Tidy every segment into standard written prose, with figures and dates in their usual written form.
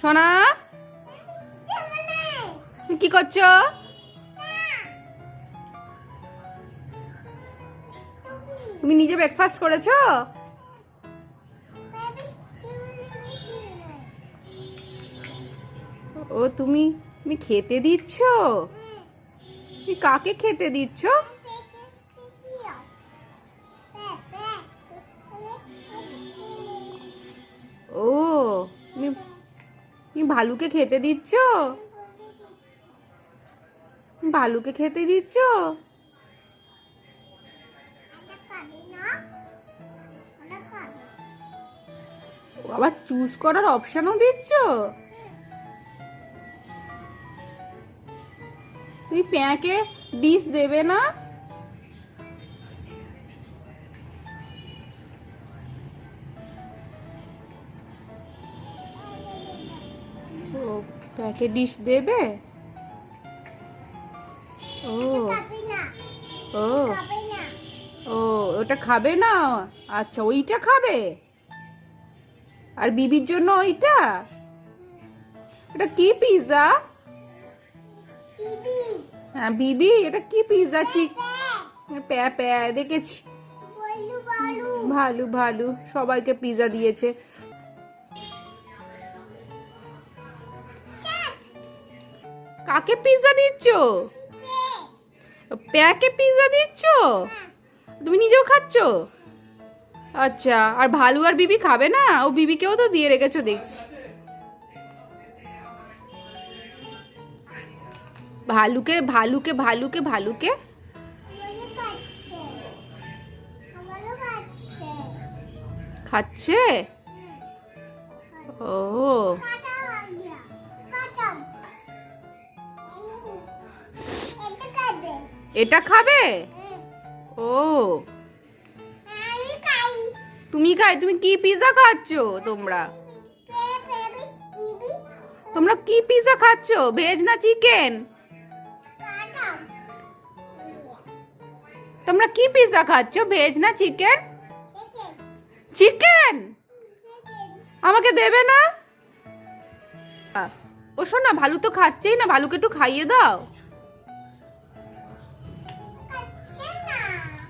সোনা তুমি কি করছো? তুমি নিজে ব্রেকফাস্ট করেছো? ও তুমি তুমি খেতে দিচ্ছ? তুমি কাকে খেতে দিচ্ছ? ও তুমি তুমি ভালুকে খেতে দিচ্ছ? ভালুকে খেতে দিচ্ছ? আবার চুজ করার অপশনও দিচ্ছ? তুই প্যাঁকে ডিশ দেবে না? ও প্যাঁকে ডিশ দেবে? ও ও ও ওটা খাবে না? আচ্ছা ওইটা খাবে আর বিবির জন্য ওইটা? এটা কি পিৎজা? হ্যাঁ বিবি এটা কি পিৎজা? প্যা প্যা দেখেছি। ভালু ভালু সবাইকে পিৎজা দিয়েছে। কাকে পিৎজা দিচ্ছ? প্যাকে পিৎজা দিচ্ছ? তুমি নিজেও খাচ্ছ? আচ্ছা আর ভালু আর বিবি খাবে না? ও বিবিকেও তো দিয়ে রেখেছো দেখছি। ভালুকে ভালুকে ভালুকে ভালুকে খাচ্ছে? ও এটা খাবে? ও তুমি তুমি কি পিৎজা খাচ্ছ? তোমরা তোমরা কি পিৎজা খাচ্ছ? ভেজ না চিকেন? তোমরা কি পিৎজা খাচ্ছ? ভেজ না চিকেন? চিকেন আমাকে দেবে না? ও শোনা ভালু তো খাচ্ছেই না, ভালুকে একটু খাইয়ে দাও।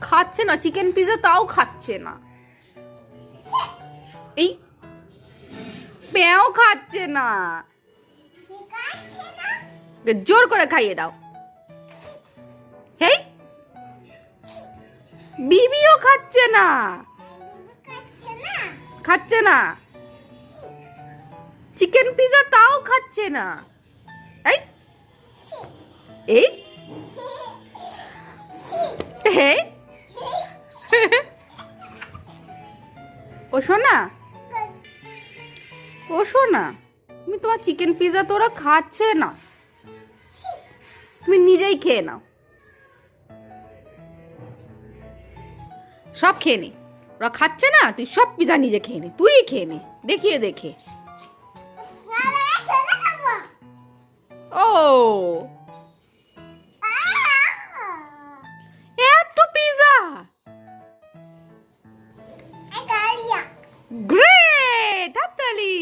খাচ্ছে না চিকেন পিৎজা, তাও খাচ্ছে না। এই প্যাও খাচ্ছে না, জোর করে খাইয়ে দাও। হেই বিবিও খাচ্ছে না, খাচ্ছে না চিকেন পিৎজা, তাও খাচ্ছে না। এই এই এই ও শোনা ও শোনা তুমি তোমার চিকেন পিৎজা তো ওরা খাচ্ছে না, তুমি নিজেই খেয়ে নাও। সব খেয়ে নে, ওরা খাচ্ছে না, তুই সব পিৎজা নিজে খেয়ে নে, তুই খেয়ে নে দেখিয়ে দেখে। ও এত পিৎজা, গ্রেট হাততালি।